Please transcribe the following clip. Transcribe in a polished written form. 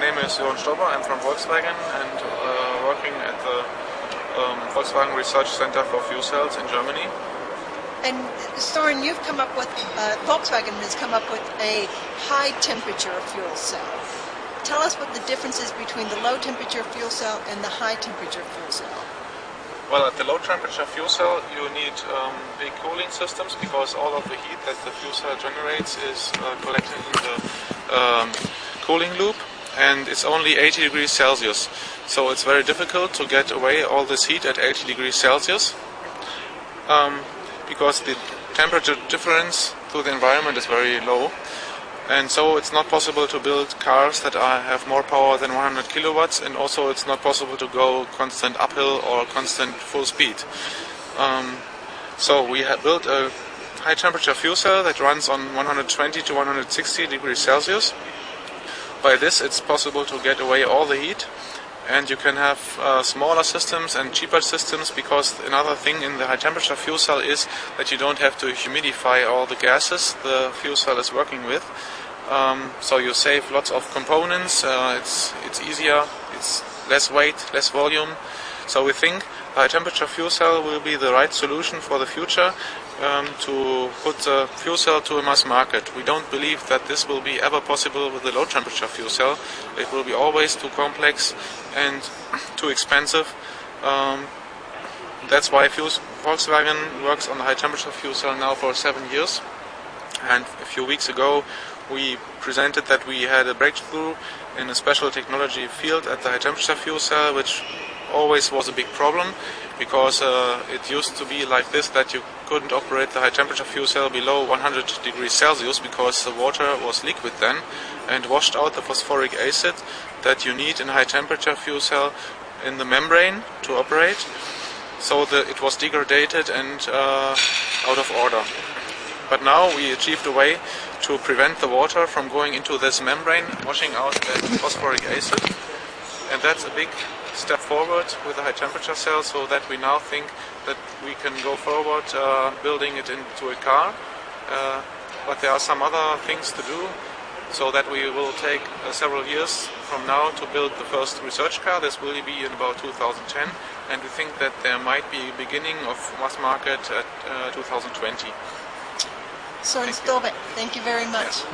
name is Sören Stobbe. I'm from Volkswagen and working at the Volkswagen Research Center for Fuel Cells in Germany. And Sören, you've come up with, Volkswagen has come up with a high temperature fuel cell. Tell us what the difference is between the low temperature fuel cell and the high temperature fuel cell. Well, at the low temperature fuel cell you need big cooling systems because all of the heat that the fuel cell generates is collected in the cooling loop, and it's only 80 degrees Celsius. So it's very difficult to get away all this heat at 80 degrees Celsius because the temperature difference to the environment is very low. And so it's not possible to build cars that have more power than 100 kilowatts, and also it's not possible to go constant uphill or constant full speed. So we have built a high temperature fuel cell that runs on 120 to 160 degrees Celsius. By this it's possible to get away all the heat, and you can have smaller systems and cheaper systems, because another thing in the high temperature fuel cell is that you don't have to humidify all the gases the fuel cell is working with. So you save lots of components, it's easier, it's less weight, less volume. So we think the high temperature fuel cell will be the right solution for the future to put the fuel cell to a mass market. We don't believe that this will be ever possible with the low temperature fuel cell. It will be always too complex and too expensive. That's why Volkswagen works on the high temperature fuel cell now for 7 years. And a few weeks ago we presented that we had a breakthrough in a special technology field at the high temperature fuel cell, which always was a big problem, because it used to be like this, that you couldn't operate the high temperature fuel cell below 100 degrees Celsius because the water was liquid then and washed out the phosphoric acid that you need in a high temperature fuel cell in the membrane to operate. So it was degraded and out of order. But now we achieved a way to prevent the water from going into this membrane, washing out that phosphoric acid. And that's a big step forward with the high temperature cell, so that we now think that we can go forward building it into a car. But there are some other things to do, so that we will take several years from now to build the first research car. This will be in about 2010, and we think that there might be a beginning of mass market at 2020. Sören Stobbe, thank you very much. Yes.